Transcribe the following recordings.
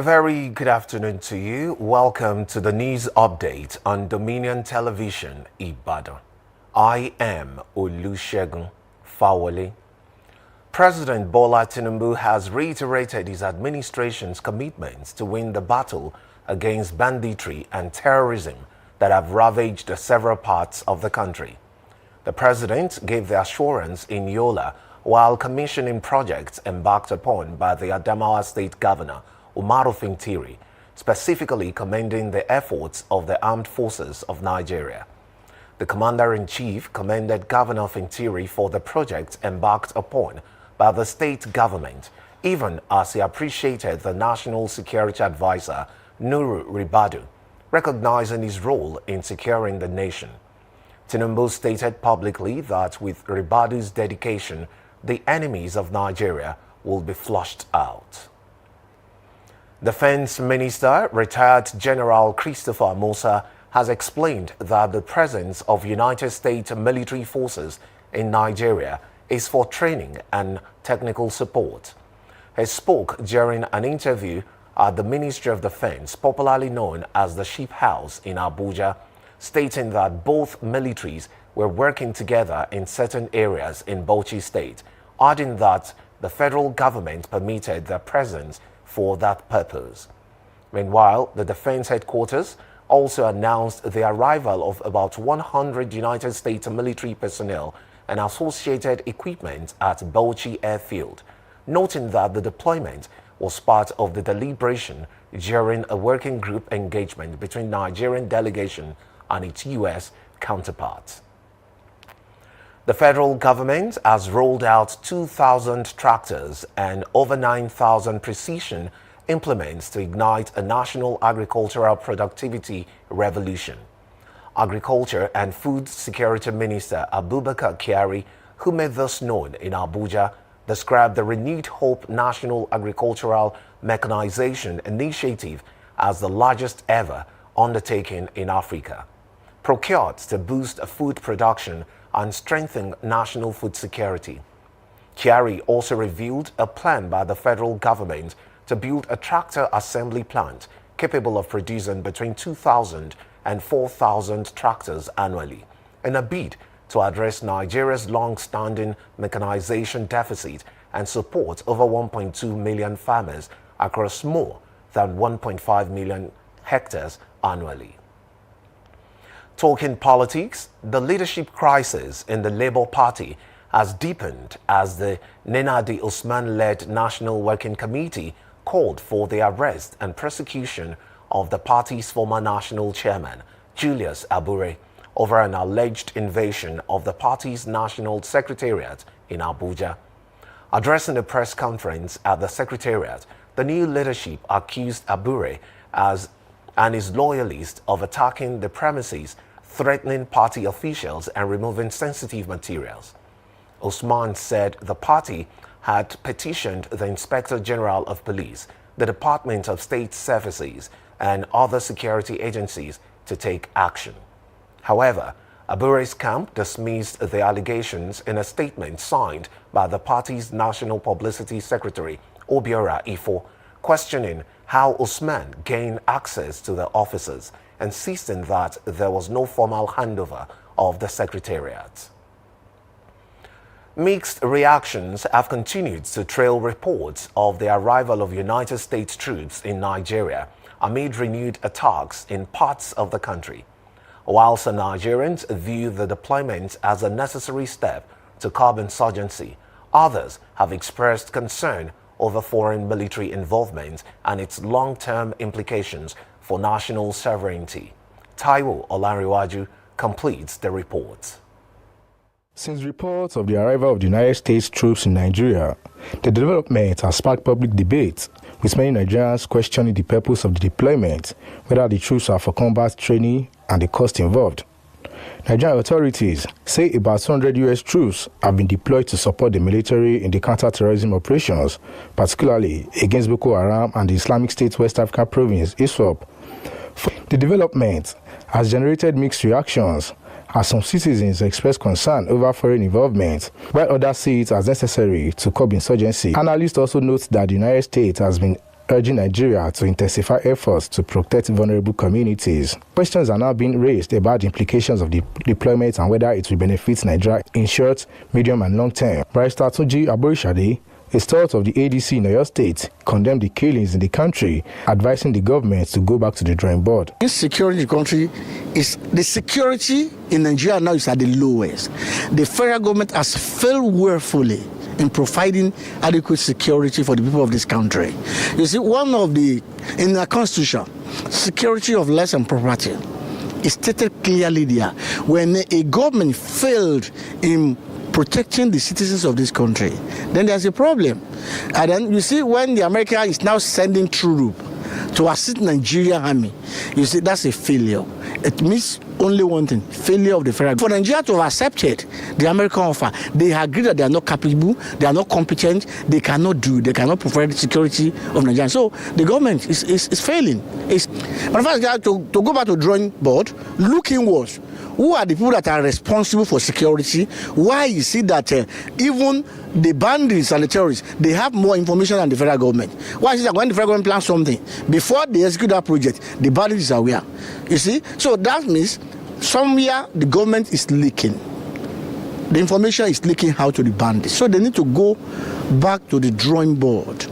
very good afternoon to you. Welcome to the news update on Dominion Television, Ibadan. I am Olusegun Fawole. President Bola Tinubu has reiterated his administration's commitments to win the battle against banditry and terrorism that have ravaged several parts of the country. The president gave the assurance in Yola while commissioning projects embarked upon by the Adamawa State Governor, Umaru Fintiri, specifically commending the efforts of the armed forces of Nigeria. The Commander-in-Chief commended Governor Fintiri for the projects embarked upon by the state government, even as he appreciated the National Security Advisor, Nuru Ribadu, recognizing his role in securing the nation. Tinubu stated publicly that with Ribadu's dedication, the enemies of Nigeria will be flushed out. Defense Minister, retired General Christopher Musa, has explained that the presence of United States military forces in Nigeria is for training and technical support. He spoke during an interview at the Ministry of Defense, popularly known as the Sheep House in Abuja, stating that both militaries were working together in certain areas in Bauchi State, adding that the federal government permitted their presence for that purpose. Meanwhile, the Defense Headquarters also announced the arrival of about 100 United States military personnel and associated equipment at Bauchi Airfield, noting that the deployment was part of the deliberation during a working group engagement between Nigerian delegation and its U.S. counterparts. The federal government has rolled out 2,000 tractors and over 9,000 precision implements to ignite a national agricultural productivity revolution. Agriculture and Food Security Minister Abubakar Kyari, who made this known in Abuja, described the Renewed Hope National Agricultural Mechanization Initiative as the largest ever undertaking in Africa, procured to boost food production and strengthen national food security. Kyari also revealed a plan by the federal government to build a tractor assembly plant capable of producing between 2,000 and 4,000 tractors annually, in a bid to address Nigeria's long-standing mechanization deficit and support over 1.2 million farmers across more than 1.5 million hectares annually. Talking politics, the leadership crisis in the Labour Party has deepened as the Nenadi Usman-led National Working Committee called for the arrest and prosecution of the party's former national chairman, Julius Abure, over an alleged invasion of the party's national secretariat in Abuja. Addressing a press conference at the secretariat, the new leadership accused Abure and his loyalists of attacking the premises, threatening party officials and removing sensitive materials. Usman said the party had petitioned the Inspector General of Police, the Department of State Services, and other security agencies to take action. However, Abure's camp dismissed the allegations in a statement signed by the party's National Publicity Secretary, Obiora Ifo, questioning how Usman gained access to the offices, insisting that there was no formal handover of the secretariat. Mixed reactions have continued to trail reports of the arrival of United States troops in Nigeria amid renewed attacks in parts of the country. While some Nigerians view the deployment as a necessary step to curb insurgency, others have expressed concern over foreign military involvement and its long-term implications for national sovereignty. Taiwo Olanrewaju completes the report. Since reports of the arrival of the United States troops in Nigeria, the development has sparked public debate, with many Nigerians questioning the purpose of the deployment, whether the troops are for combat training and the cost involved. Nigerian authorities say about 200 U.S. troops have been deployed to support the military in the counter-terrorism operations, particularly against Boko Haram and the Islamic State West Africa province, ISWAP. The development has generated mixed reactions, as some citizens express concern over foreign involvement, while others see it as necessary to curb insurgency. Analysts also note that the United States has been urging Nigeria to intensify efforts to protect vulnerable communities. Questions are now being raised about the implications of the deployment and whether it will benefit Nigeria in short, medium and long term. Barrister Tunji Aborisade, a stalwart of the ADC in Oyo State, condemned the killings in the country, advising the government to go back to the drawing board. Insecurity in the country is the security in Nigeria now is at the lowest. The federal government has failed woefully in providing adequate security for the people of this country. You see, in the Constitution, security of life and property is stated clearly there. When a government failed in protecting the citizens of this country, then there's a problem. And then you see, when the America is now sending troops to assist Nigerian army, you see, that's a failure. It means only one thing: failure of the federal. For Nigeria to have accepted the American offer, they agree that they are not capable, they are not competent, they cannot provide the security of Nigeria. So the government is failing. But first, to go back to drawing board, look inwards. Who are the people that are responsible for security? Why you see that even the bandits and the terrorists, they have more information than the federal government? Why is it that when the federal government plans something, before they execute that project, the bandits are aware? You see? So that means somewhere the government is leaking. The information is leaking out to the bandits. So they need to go back to the drawing board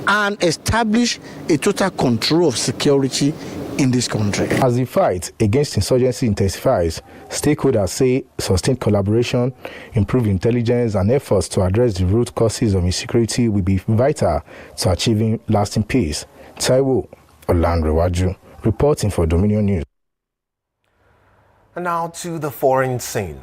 and establish a total control of security in this country. As the fight against insurgency intensifies, stakeholders say sustained collaboration, improved intelligence, and efforts to address the root causes of insecurity will be vital to achieving lasting peace. Taiwo Olanrewaju, reporting for Dominion News. And now to the foreign scene.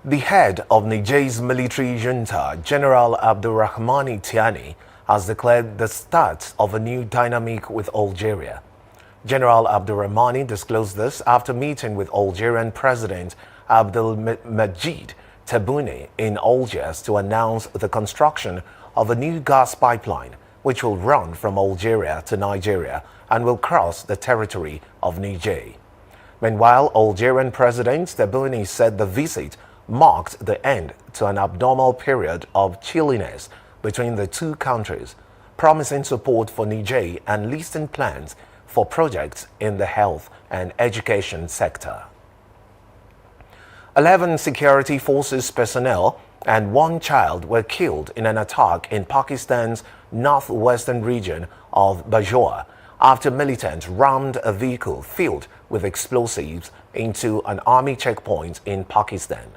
The head of Niger's military junta, General Abdurrahmani Tiani, has declared the start of a new dynamic with Algeria. General Abdurrahmani disclosed this after meeting with Algerian President Abdelmajid Tebboune in Algiers to announce the construction of a new gas pipeline, which will run from Algeria to Nigeria and will cross the territory of Niger. Meanwhile, Algerian President Tebboune said the visit marked the end to an abnormal period of chilliness between the two countries, promising support for Niger and listing plans for projects in the health and education sector. 11 security forces personnel and 1 child were killed in an attack in Pakistan's northwestern region of Bajour after militants rammed a vehicle filled with explosives into an army checkpoint in Pakistan.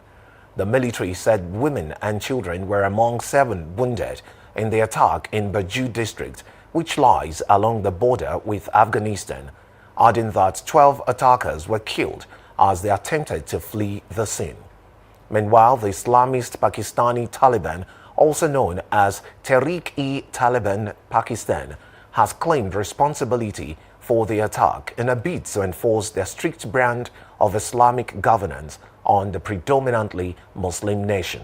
The military said women and children were among 7 wounded in the attack in Bajour district, which lies along the border with Afghanistan, adding that 12 attackers were killed as they attempted to flee the scene. Meanwhile, the Islamist Pakistani Taliban, also known as Tehreek-e-Taliban Pakistan, has claimed responsibility for the attack in a bid to enforce their strict brand of Islamic governance on the predominantly Muslim nation.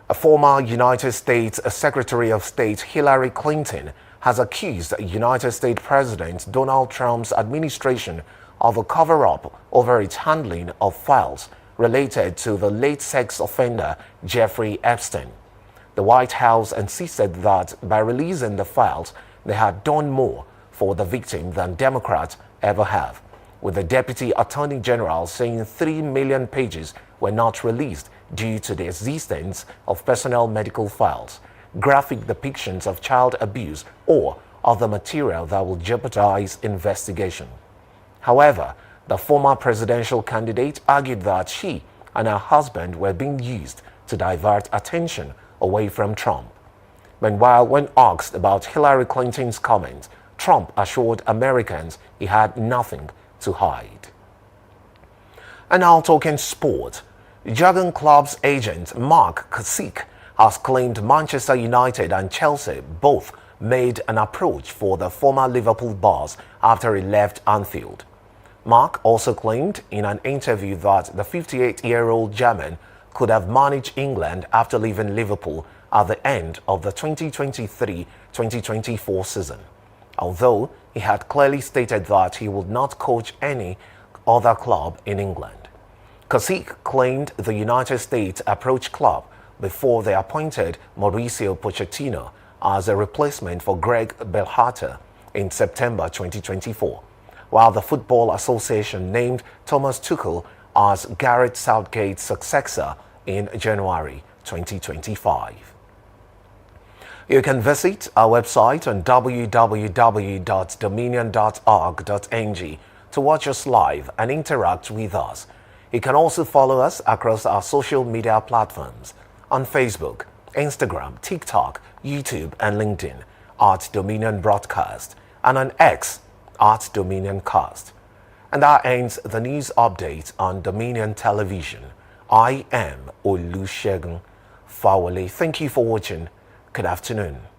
A former United States Secretary of State Hillary Clinton has accused United States President Donald Trump's administration of a cover-up over its handling of files related to the late sex offender Jeffrey Epstein. The White House insisted that by releasing the files, they had done more for the victim than Democrats ever have, with the Deputy Attorney General saying 3 million pages were not released due to the existence of personal medical files, graphic depictions of child abuse, or other material that will jeopardize investigation. However, the former presidential candidate argued that she and her husband were being used to divert attention away from Trump. Meanwhile, when asked about Hillary Clinton's comments, Trump assured Americans he had nothing to hide. And now talking sport. Jurgen Klopp's agent Mark Kasich has claimed Manchester United and Chelsea both made an approach for the former Liverpool boss after he left Anfield. Mark also claimed in an interview that the 58-year-old German could have managed England after leaving Liverpool at the end of the 2023-2024 season, although he had clearly stated that he would not coach any other club in England. Kasich claimed the United States approached Klopp before they appointed Mauricio Pochettino as a replacement for Greg Berhalter in September 2024, while the Football Association named Thomas Tuchel as Gareth Southgate's successor in January 2025. You can visit our website on www.dominion.org.ng to watch us live and interact with us. You can also follow us across our social media platforms on Facebook, Instagram, TikTok, YouTube, and LinkedIn at Dominion Broadcast, and on X at Dominion Cast. And that ends the news update on Dominion Television. I am Olusegun Fawole. Thank you for watching. Good afternoon.